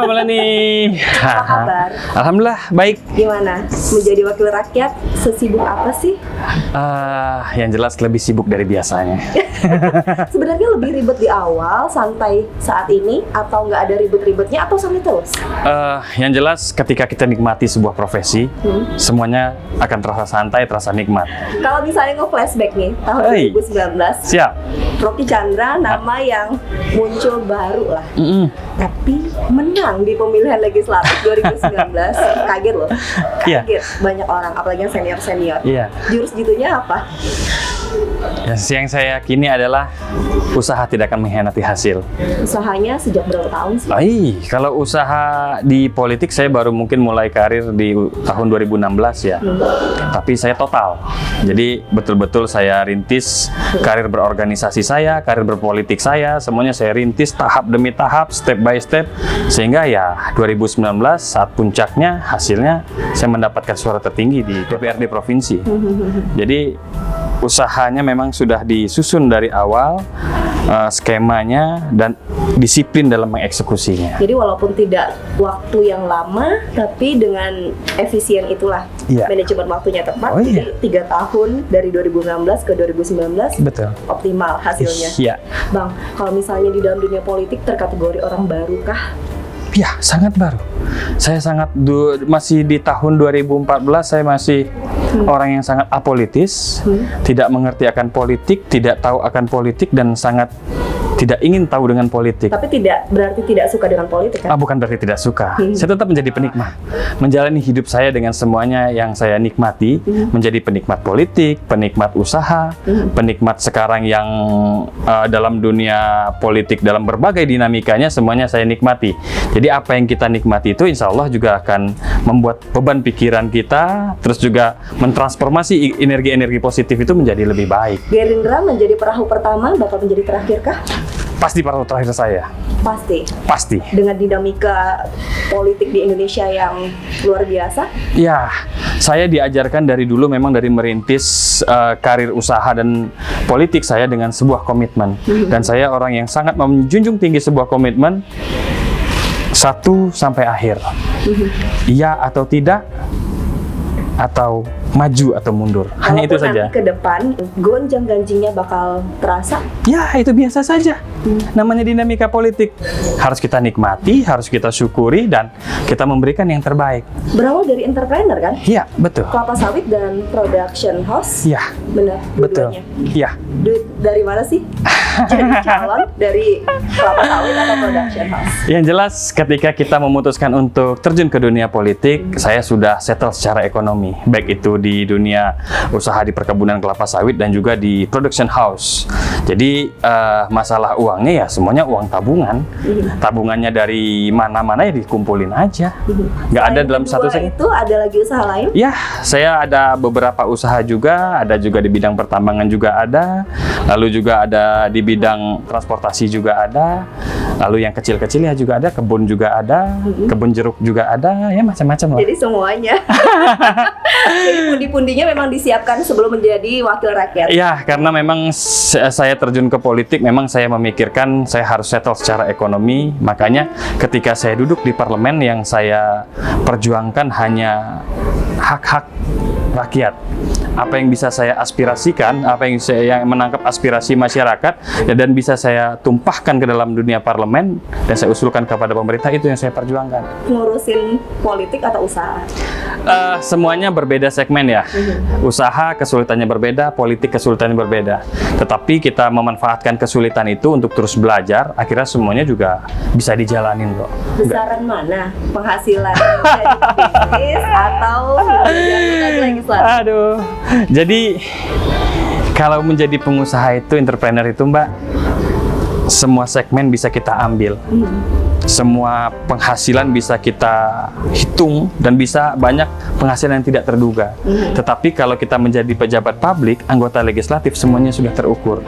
Mbak Melani. Apa kabar? Alhamdulillah baik. Gimana? Menjadi wakil rakyat sesibuk apa sih? Yang jelas lebih sibuk dari biasanya. Sebenarnya lebih ribet di awal, santai saat ini, atau nggak ada ribet-ribetnya, atau santai terus? Yang jelas ketika kita nikmati sebuah profesi, semuanya akan terasa santai, terasa nikmat. Kalau misalnya nge-flashback nih, tahun 2019, Siap. Rocky Chandra nama yang muncul baru lah. Tapi menang di pemilihan legislatif 2019. Kaget loh. Iya. Kaget banyak orang, apalagi yang senior-senior. Iya. Jurus jitunya apa? Yang saya yakini adalah usaha tidak akan mengkhianati hasil. Usahanya sejak berapa tahun sih? Kalau usaha di politik saya baru mungkin mulai karir di tahun 2016 ya. Tapi saya total. Jadi betul-betul saya rintis karir berorganisasi saya, karir berpolitik saya, semuanya saya rintis tahap demi tahap, step by step. Sehingga ya 2019 saat puncaknya hasilnya saya mendapatkan suara tertinggi di DPRD provinsi. Jadi usahanya memang sudah disusun dari awal, skemanya dan disiplin dalam mengeksekusinya. Jadi walaupun tidak waktu yang lama, tapi dengan efisien itulah manajemen waktunya tepat. Jadi 3 tahun dari 2016 ke 2019 betul, optimal hasilnya. Iya. Bang, kalau misalnya di dalam dunia politik terkategori orang baru kah? Ya, sangat baru. Saya masih di tahun 2014 saya masih orang yang sangat apolitis, tidak mengerti akan politik, tidak tahu akan politik dan sangat tidak ingin tahu dengan politik. Tapi tidak berarti tidak suka dengan politik kan? Bukan berarti tidak suka. Saya tetap menjadi penikmat. Menjalani hidup saya dengan semuanya yang saya nikmati, menjadi penikmat politik, penikmat usaha, penikmat sekarang yang dalam dunia politik, dalam berbagai dinamikanya, semuanya saya nikmati. Jadi apa yang kita nikmati itu insya Allah juga akan membuat beban pikiran kita, terus juga mentransformasi energi-energi positif itu menjadi lebih baik. Gerindra menjadi perahu pertama, bakal menjadi terakhir kah? Pasti perahu terakhir saya. Pasti? Pasti. Dengan dinamika politik di Indonesia yang luar biasa? Ya, saya diajarkan dari dulu memang dari merintis karir usaha dan politik saya dengan sebuah komitmen. Dan saya orang yang sangat menjunjung tinggi sebuah komitmen, satu sampai akhir. Iya atau tidak, atau maju atau mundur. Hanya itu saja. Nanti ke depan gonjang-ganjingnya bakal terasa? Ya, itu biasa saja. Namanya dinamika politik. Harus kita nikmati, harus kita syukuri, dan kita memberikan yang terbaik. Berawal dari entrepreneur kan? Iya, betul. Kelapa sawit dan production house? Iya. Benar, betul. Iya. Duit dari mana sih? Jadi calon dari kelapa sawit atau production house? Yang jelas ketika kita memutuskan untuk terjun ke dunia politik, saya sudah settle secara ekonomi. Baik itu di dunia usaha di perkebunan kelapa sawit dan juga di production house. Jadi masalah uangnya ya semuanya uang tabungan. Tabungannya dari mana-mana ya dikumpulin aja. Nggak ada dalam satu segmen. Itu ada lagi usaha lain? Ya, saya ada beberapa usaha juga. Ada juga di bidang pertambangan juga ada. Lalu juga ada di bidang transportasi juga ada. Lalu yang kecil-kecil ya juga ada. Kebun juga ada. Kebun jeruk juga ada. Ya macam-macam lah. Jadi semuanya. Jadi pundi-pundinya memang disiapkan sebelum menjadi wakil rakyat. Ya, karena memang saya terjun ke politik, memang saya memikirkan saya harus settle secara ekonomi. Makanya ketika saya duduk di parlemen, yang saya perjuangkan hanya hak-hak rakyat. Apa yang bisa saya aspirasikan, apa yang saya menangkap aspirasi masyarakat, ya, dan bisa saya tumpahkan ke dalam dunia parlemen dan saya usulkan kepada pemerintah, itu yang saya perjuangkan. Ngurusin politik atau usaha? Semuanya berbeda segmen ya. Usaha kesulitannya berbeda, politik kesulitannya berbeda. Tetapi kita memanfaatkan kesulitan itu untuk terus belajar, akhirnya semuanya juga bisa dijalanin kok. Besaran mana? Penghasilan jadi bisnis atau jadi legislatif? Aduh. Jadi kalau menjadi pengusaha itu, entrepreneur itu Mbak, semua segmen bisa kita ambil. Semua penghasilan bisa kita hitung dan bisa banyak penghasilan yang tidak terduga. Tetapi kalau kita menjadi pejabat publik, anggota legislatif, semuanya sudah terukur.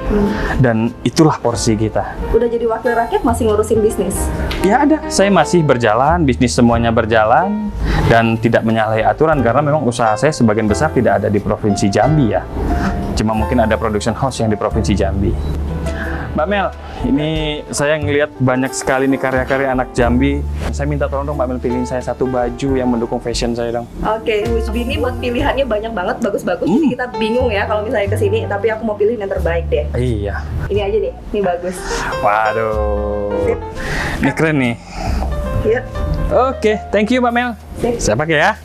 Dan itulah porsi kita. Udah jadi wakil rakyat masih ngurusin bisnis? Ya ada, saya masih berjalan, bisnis semuanya berjalan dan tidak menyalahi aturan karena memang usaha saya sebagian besar tidak ada di Provinsi Jambi ya. Cuma mungkin ada production house yang di Provinsi Jambi. Mbak Mel, Ini saya ngelihat banyak sekali nih karya-karya anak Jambi. Saya minta tolong dong Mbak Mel pilihin saya satu baju yang mendukung fashion saya dong. Oke, Husbi ini buat pilihannya banyak banget, bagus-bagus. Jadi kita bingung ya kalau misalnya kesini, tapi aku mau pilih yang terbaik deh. Iya. Ini aja nih, ini bagus. Waduh. Ini keren nih. Iya. Oke, thank you Mbak Mel. Sip. Saya pakai ya.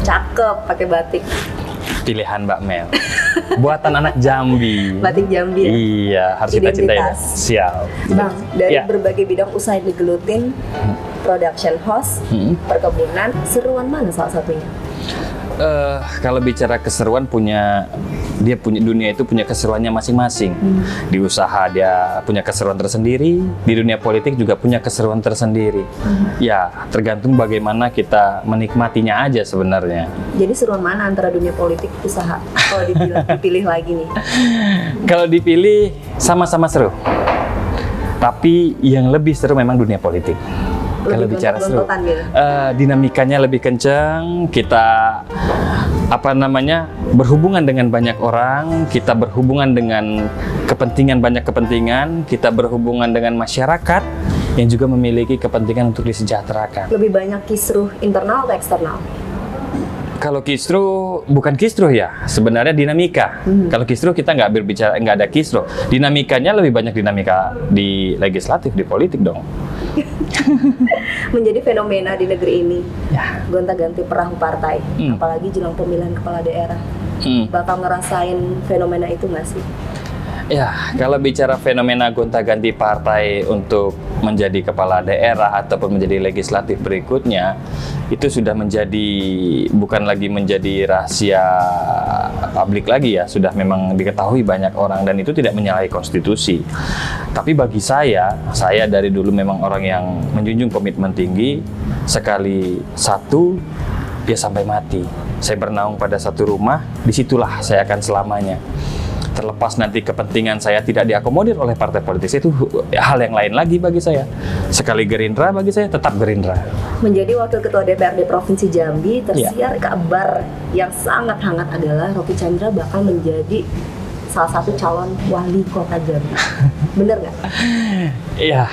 Cakep pakai batik. Pilihan Mbak Mel. Buatan anak Jambi. Batik Jambi ya? Iya, harus kita cintai. Identitas. Siap. Bang, dari Ya. berbagai bidang usaha yang digelutin, production house, perkebunan, seruan mana salah satunya? Kalau bicara keseruan dia punya dunia itu punya keseruannya masing-masing. Di usaha dia punya keseruan tersendiri, di dunia politik juga punya keseruan tersendiri. Ya, tergantung bagaimana kita menikmatinya aja sebenarnya. Jadi seruan mana antara dunia politik, usaha? Kalau dipilih lagi nih. Kalau dipilih sama-sama seru. Tapi yang lebih seru memang dunia politik. Kalau bicara seru, gontok-gontokan gitu? dinamikanya lebih kencang. Kita berhubungan dengan banyak orang, kita berhubungan dengan banyak kepentingan, kita berhubungan dengan masyarakat yang juga memiliki kepentingan untuk disejahterakan. Lebih banyak kisruh internal atau eksternal? Kalau kisruh, bukan kisruh ya, sebenarnya dinamika. Kalau kisruh kita nggak ada kisruh. Dinamikanya lebih banyak dinamika di legislatif, di politik dong. Menjadi fenomena di negeri ini, Ya. gonta-ganti perahu partai, apalagi jelang pemilihan kepala daerah. Bakal ngerasain fenomena itu nggak sih? Ya, kalau bicara fenomena gonta-ganti partai untuk menjadi kepala daerah ataupun menjadi legislatif berikutnya, itu sudah bukan lagi menjadi rahasia publik lagi ya, sudah memang diketahui banyak orang dan itu tidak menyalahi konstitusi. Tapi bagi saya dari dulu memang orang yang menjunjung komitmen tinggi, sekali satu, dia sampai mati. Saya bernaung pada satu rumah, disitulah saya akan selamanya. Terlepas nanti kepentingan saya tidak diakomodir oleh partai politik, itu hal yang lain lagi bagi saya. Sekali Gerindra, bagi saya tetap Gerindra. Menjadi Wakil Ketua DPRD Provinsi Jambi, tersiar kabar yang sangat hangat adalah Rocky Chandra bakal menjadi salah satu calon wali kota Jambi. Bener nggak? Iya,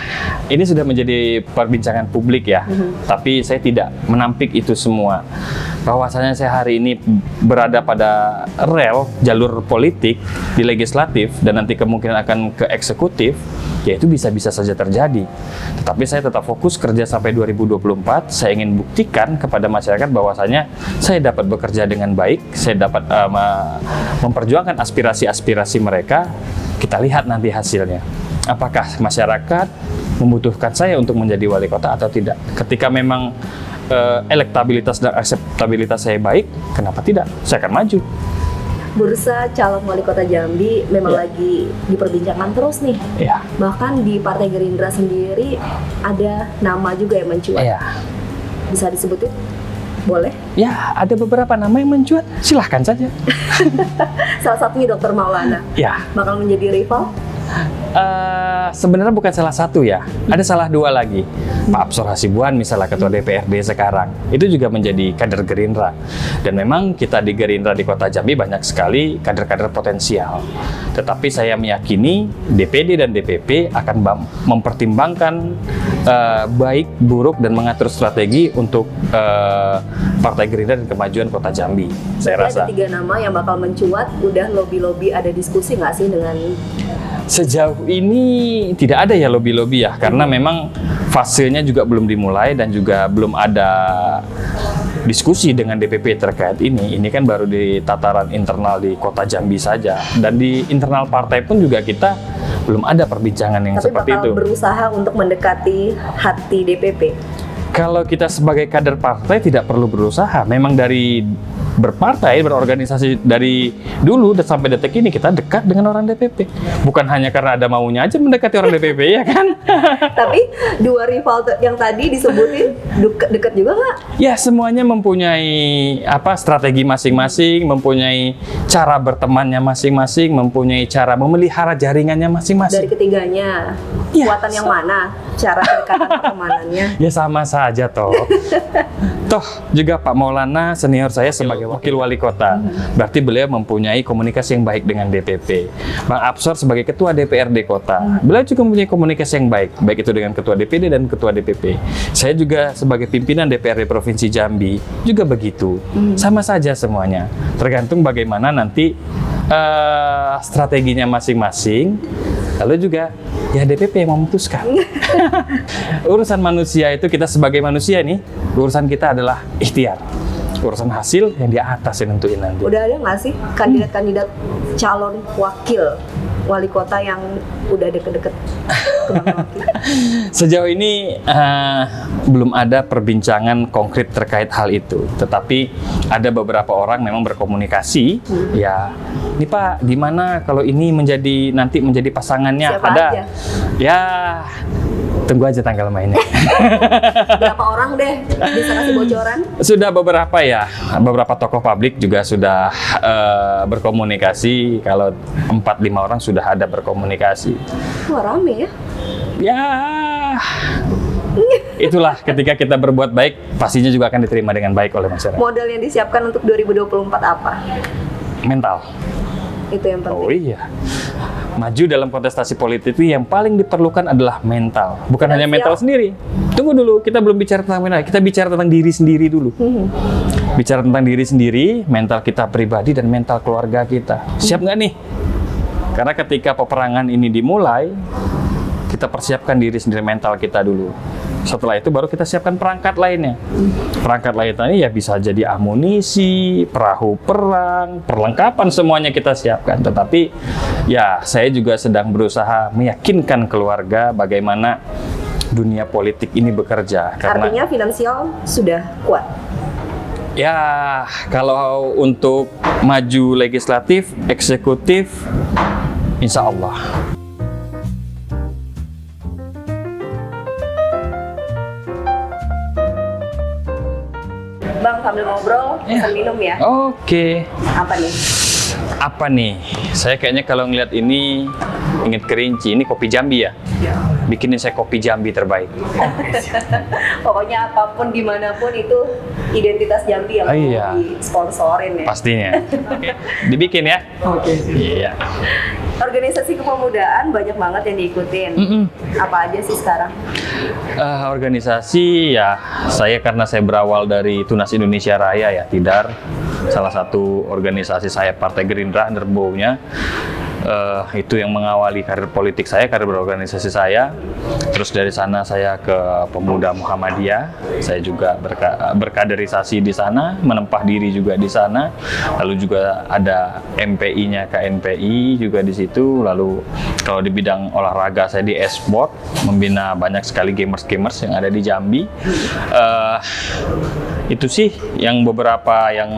ini sudah menjadi perbincangan publik ya. Tapi saya tidak menampik itu semua. Bahwasanya saya hari ini berada pada jalur politik di legislatif dan nanti kemungkinan akan ke eksekutif, ya itu bisa-bisa saja terjadi. Tetapi saya tetap fokus kerja sampai 2024. Saya ingin buktikan kepada masyarakat bahwasanya saya dapat bekerja dengan baik, saya dapat memperjuangkan aspirasi-aspirasi mereka. Kita lihat nanti hasilnya. Apakah masyarakat membutuhkan saya untuk menjadi wali kota atau tidak? Ketika memang elektabilitas dan akseptabilitas saya baik, kenapa tidak? Saya akan maju. Bursa calon wali kota Jambi memang lagi diperbincangkan terus nih. Iya. Bahkan di Partai Gerindra sendiri ada nama juga yang mencuat. Iya. Bisa disebutin? Boleh? Ya, ada beberapa nama yang mencuat. Silahkan saja. Salah satunya Dr. Maulana. Ya. Bakal menjadi rival? Sebenarnya bukan salah satu ya, ada salah dua lagi. Pak Absor Hasibuan misalnya ketua DPRD sekarang, itu juga menjadi kader Gerindra. Dan memang kita di Gerindra di Kota Jambi banyak sekali kader-kader potensial. Tetapi saya meyakini DPD dan DPP akan mempertimbangkan baik, buruk, dan mengatur strategi untuk Partai Gerindra dan kemajuan Kota Jambi. Saya rasa. Ada 3 nama yang bakal mencuat, udah lobby-lobby, ada diskusi nggak sih dengan... Sejauh ini tidak ada ya lobby-lobby ya, karena memang fasenya juga belum dimulai dan juga belum ada diskusi dengan DPP terkait ini. Ini kan baru di tataran internal di Kota Jambi saja, dan di internal partai pun juga kita belum ada perbincangan yang seperti itu. Tapi bakal berusaha untuk mendekati hati DPP. Kalau kita sebagai kader partai tidak perlu berusaha, memang dari berpartai, berorganisasi dari dulu dan sampai detik ini kita dekat dengan orang DPP. Bukan hanya karena ada maunya aja mendekati orang DPP ya kan? Tapi 2 rival yang tadi disebutin dekat juga nggak? Ya, semuanya mempunyai strategi masing-masing, mempunyai cara bertemannya masing-masing, mempunyai cara memelihara jaringannya masing-masing. Dari ketiganya, kekuatan yang mana? Cara kedekatan pertemanannya? Ya sama saja toh. Toh juga Pak Maulana senior saya sebagai wakil wali kota, berarti beliau mempunyai komunikasi yang baik dengan DPP. Bang Absor sebagai ketua DPRD kota, beliau juga mempunyai komunikasi yang baik, baik itu dengan ketua DPD dan ketua DPP. Saya juga sebagai pimpinan DPRD Provinsi Jambi juga begitu. Sama saja semuanya, tergantung bagaimana nanti strateginya masing-masing. Lalu juga ya DPP yang memutuskan. Urusan manusia itu kita sebagai manusia nih, urusan kita adalah ikhtiar. Urusan hasil yang di atas yang nentuin nanti. Udah ada nggak sih kandidat-kandidat calon wakil wali kota yang udah deket-deket ke Bang Rocky? Sejauh ini belum ada perbincangan konkret terkait hal itu. Tetapi ada beberapa orang memang berkomunikasi. Ya, ini Pak, gimana kalau ini nanti menjadi pasangannya? Siapa ada? aja? Ya, tunggu aja tanggal mainnya. Berapa orang deh? Bisa kasih bocoran? Sudah beberapa ya, beberapa tokoh publik juga sudah berkomunikasi. Kalau 4-5 orang sudah ada berkomunikasi. Wah, rame ya? Ya, itulah ketika kita berbuat baik, pastinya juga akan diterima dengan baik oleh masyarakat. Modal yang disiapkan untuk 2024 apa? Mental. Itu yang penting. Oh iya. Maju dalam kontestasi politik itu yang paling diperlukan adalah mental. Bukan hanya mental sendiri. Tunggu dulu, kita belum bicara tentang mental, kita bicara tentang diri sendiri dulu. Bicara tentang diri sendiri, mental kita pribadi dan mental keluarga kita. Siap nggak nih? Karena ketika peperangan ini dimulai, kita persiapkan diri sendiri, mental kita dulu. Setelah itu baru kita siapkan perangkat lainnya. Perangkat lainnya ya bisa jadi amunisi, perahu perang, perlengkapan, semuanya kita siapkan. Tetapi ya saya juga sedang berusaha meyakinkan keluarga bagaimana dunia politik ini bekerja. Artinya finansial sudah kuat? Ya, kalau untuk maju legislatif, eksekutif, insya Allah. Bang, sambil ngobrol, pesan minum ya? Oke. Apa nih? Apa nih? Saya kayaknya kalau ngeliat ini inget Kerinci. Ini kopi Jambi ya? Bikinin saya kopi Jambi terbaik. Pokoknya apapun dimanapun itu identitas Jambi yang Iya. disponsorin ya. Pastinya. Oke. Dibikin ya? Oke. Iya. Organisasi kepemudaan banyak banget yang diikutin. Apa aja sih sekarang? Organisasi ya, karena saya berawal dari Tunas Indonesia Raya ya, Tidar, salah satu organisasi saya Partai Gerindra, underbow-nya. Itu yang mengawali karir politik saya, karir berorganisasi saya. Terus dari sana saya ke Pemuda Muhammadiyah. Saya juga berkaderisasi di sana, menempah diri juga di sana. Lalu juga ada MPI-nya KNPI juga di situ. Lalu kalau di bidang olahraga saya di e-sport, membina banyak sekali gamers-gamers yang ada di Jambi. Itu sih yang beberapa yang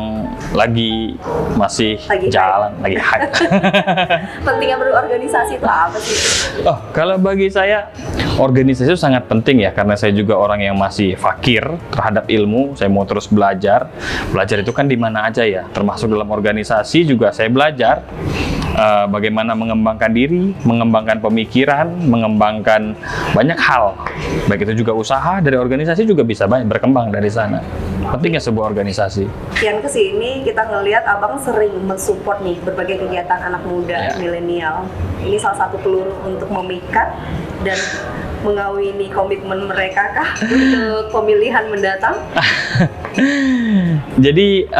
masih jalan, lagi hype. Pentingnya berorganisasi itu apa sih? Oh, kalau bagi saya organisasi itu sangat penting ya, karena saya juga orang yang masih fakir terhadap ilmu. Saya mau terus belajar. Belajar itu kan di mana aja ya, termasuk dalam organisasi juga saya belajar bagaimana mengembangkan diri, mengembangkan pemikiran, mengembangkan banyak hal. Baik itu juga usaha, dari organisasi juga bisa berkembang dari sana. Pentingnya sebuah organisasi. Yang kesini kita ngelihat abang sering mensupport nih berbagai kegiatan anak muda, milenial. Ini salah satu peluru untuk memikat dan mengawini komitmen mereka kah untuk pemilihan mendatang? Jadi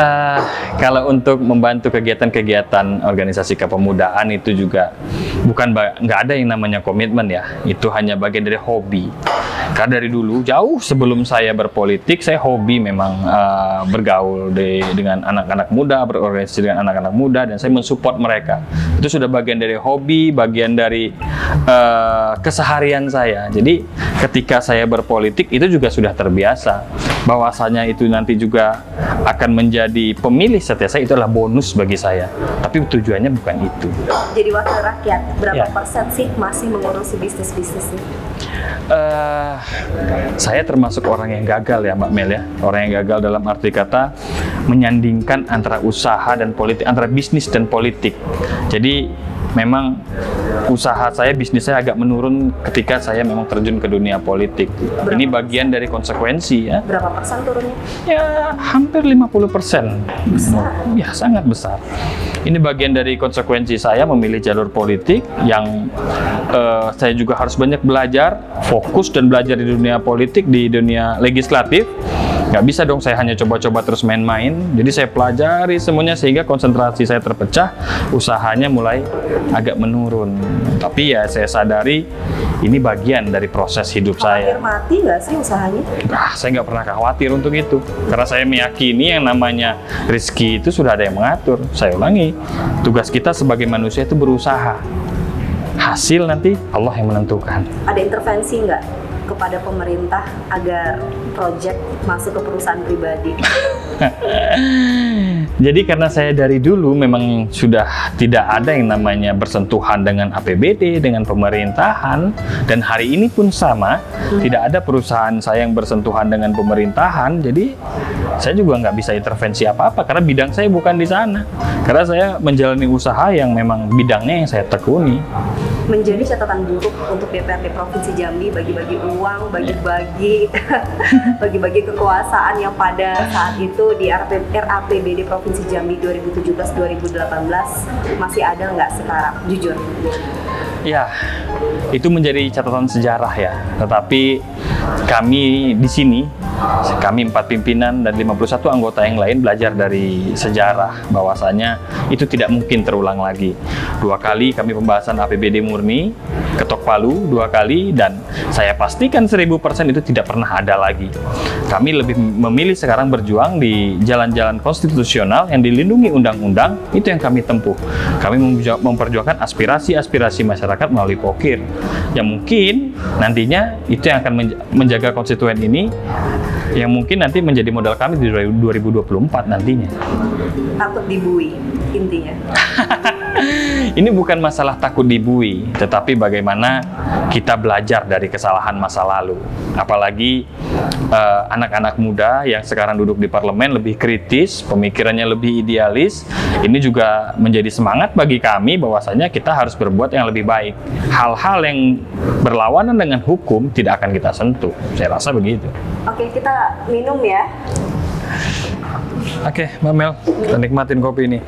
kalau untuk membantu kegiatan-kegiatan organisasi kepemudaan itu juga nggak ada yang namanya komitmen ya. Itu hanya bagian dari hobi. Karena dari dulu jauh sebelum saya berpolitik, saya hobi memang bergaul dengan anak-anak muda, berorganisasi dengan anak-anak muda, dan saya mensupport mereka. Itu sudah bagian dari hobi, bagian dari keseharian saya. Jadi ketika saya berpolitik itu juga sudah terbiasa. Bahwasanya itu nanti juga akan menjadi pemilih setia saya, itu adalah bonus bagi saya. Tapi tujuannya bukan itu. Jadi wakil rakyat, berapa persen sih masih mengurusi bisnis-bisnis ini? Saya termasuk orang yang gagal ya Mbak Mel ya. Orang yang gagal dalam arti kata menyandingkan antara usaha dan politik, antara bisnis dan politik. Jadi memang usaha saya, bisnis saya agak menurun ketika saya memang terjun ke dunia politik. Ini bagian dari konsekuensi ya. Berapa persen turunnya? Ya, hampir 50%. Besar. Ya, sangat besar. Ini bagian dari konsekuensi saya memilih jalur politik yang saya juga harus banyak belajar, fokus dan belajar di dunia politik, di dunia legislatif. Nggak bisa dong saya hanya coba-coba terus main-main. Jadi saya pelajari semuanya sehingga konsentrasi saya terpecah, usahanya mulai agak menurun. Tapi ya saya sadari ini bagian dari proses hidup Khawatir saya. mati nggak sih usahanya? Saya nggak pernah khawatir untuk itu. Karena saya meyakini yang namanya rezeki itu sudah ada yang mengatur. Saya ulangi, tugas kita sebagai manusia itu berusaha. Hasil nanti Allah yang menentukan. Ada intervensi nggak kepada pemerintah agar proyek masuk ke perusahaan pribadi? Jadi karena saya dari dulu memang sudah tidak ada yang namanya bersentuhan dengan APBD, dengan pemerintahan, dan hari ini pun sama, tidak ada perusahaan saya yang bersentuhan dengan pemerintahan, jadi saya juga nggak bisa intervensi apa-apa karena bidang saya bukan di sana. Karena saya menjalani usaha yang memang bidangnya yang saya tekuni. Menjadi catatan buruk untuk DPRD Provinsi Jambi bagi-bagi uang, bagi-bagi bagi-bagi kekuasaan yang pada saat itu di RAPBD Provinsi Jambi 2017-2018 masih ada nggak sekarang? Jujur. Ya, itu menjadi catatan sejarah ya. Tetapi kami di sini, kami 4 pimpinan dan 51 anggota yang lain belajar dari sejarah bahwasanya itu tidak mungkin terulang lagi. 2 kali kami pembahasan APBD murni, ketok palu 2 kali, dan saya pastikan 1000% itu tidak pernah ada lagi. Kami lebih memilih sekarang berjuang di jalan-jalan konstitusional yang dilindungi undang-undang, itu yang kami tempuh. Kami memperjuangkan aspirasi-aspirasi masyarakat melalui Pokir, yang mungkin nantinya itu yang akan menjaga konstituen ini, yang mungkin nanti menjadi modal kami di 2024 nantinya. Takut dibui intinya. Ini bukan masalah takut dibui, tetapi bagaimana kita belajar dari kesalahan masa lalu. Apalagi anak-anak muda yang sekarang duduk di parlemen lebih kritis, pemikirannya lebih idealis. Ini juga menjadi semangat bagi kami bahwasanya kita harus berbuat yang lebih baik. Hal-hal yang berlawanan dengan hukum tidak akan kita sentuh. Saya rasa begitu. Oke, kita minum ya. Oke, Mbak Mel, kita nikmatin kopi ini.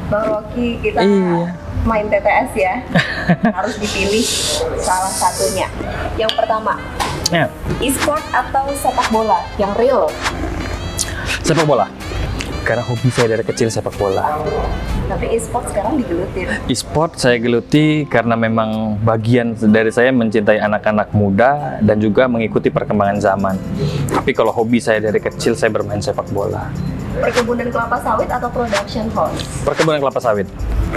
Bang Rocky, kita Iya. main TTS ya. Harus dipilih salah satunya. Yang pertama, Ya, e-sport atau sepak bola yang real? sepak bola. Karena hobi saya dari kecil sepak bola. Tapi e-sport sekarang digelutin. E-sport saya geluti karena memang bagian dari saya mencintai anak-anak muda dan juga mengikuti perkembangan zaman. Tapi kalau hobi saya dari kecil, saya bermain sepak bola. Perkebunan kelapa sawit atau production house? Perkebunan kelapa sawit.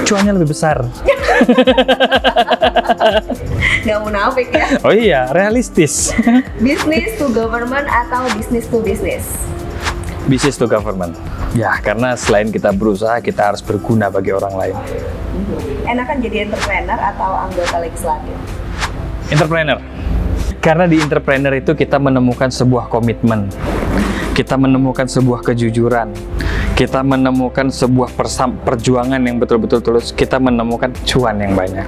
Cuannya lebih besar. Nggak munafik ya. Oh iya, realistis. Business to government atau business to business? Business to government. Ya, karena selain kita berusaha, kita harus berguna bagi orang lain. Enakan jadi entrepreneur atau anggota legislatif? Entrepreneur. Karena di entrepreneur itu kita menemukan sebuah komitmen. Kita menemukan sebuah kejujuran. Kita menemukan sebuah perjuangan yang betul-betul tulus. Kita menemukan cuan yang banyak.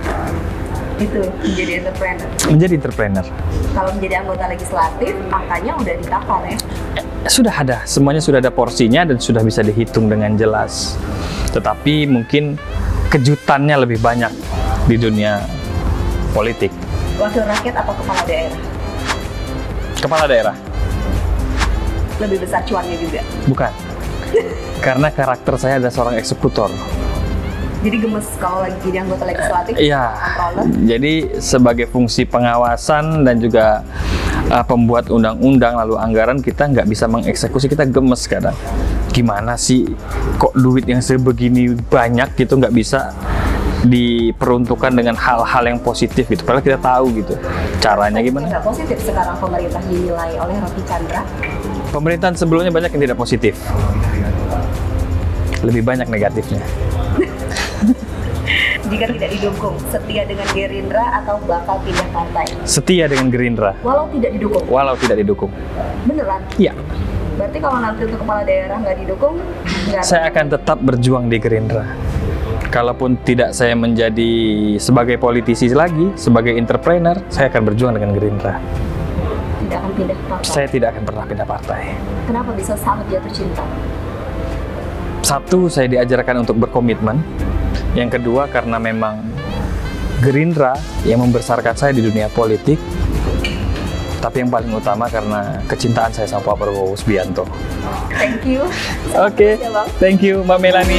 Itu menjadi entrepreneur. Menjadi entrepreneur. Kalau menjadi anggota legislatif, angkanya udah ditakar ya. Sudah ada, semuanya sudah ada porsinya dan sudah bisa dihitung dengan jelas. Tetapi mungkin kejutannya lebih banyak di dunia politik. Wakil rakyat atau kepala daerah? Kepala daerah? Lebih besar cuannya juga. Bukan. Karena karakter saya adalah seorang eksekutor. Jadi gemes kalau lagi jadi anggota legislatif, Iya. controller. Jadi sebagai fungsi pengawasan dan juga pembuat undang-undang lalu anggaran, kita nggak bisa mengeksekusi, kita gemes kadang. Gimana sih kok duit yang sebegini banyak gitu nggak bisa diperuntukkan dengan hal-hal yang positif gitu. Padahal kita tahu gitu caranya gimana. Nggak positif sekarang pemerintah dinilai oleh Raffi Chandra. Pemerintahan sebelumnya banyak yang tidak positif, lebih banyak negatifnya. Jika tidak didukung, setia dengan Gerindra atau bakal pindah partai? Setia dengan Gerindra, Walau tidak didukung? walau tidak didukung. Beneran? Iya, Berarti kalau nanti untuk kepala daerah nggak didukung, nggak saya akan tetap berjuang di Gerindra. Kalaupun tidak saya menjadi sebagai politisi lagi, sebagai entrepreneur, saya akan berjuang dengan Gerindra. tidak akan pindah partai. Saya tidak akan pernah pindah partai. Kenapa bisa sangat jatuh cinta? Satu, saya diajarkan untuk berkomitmen. Yang kedua, karena memang Gerindra yang membesarkan saya di dunia politik. Tapi yang paling utama karena kecintaan saya sama Pak Prabowo Subianto. Thank you. Oke, Ya, Bang. thank you Mbak Melani.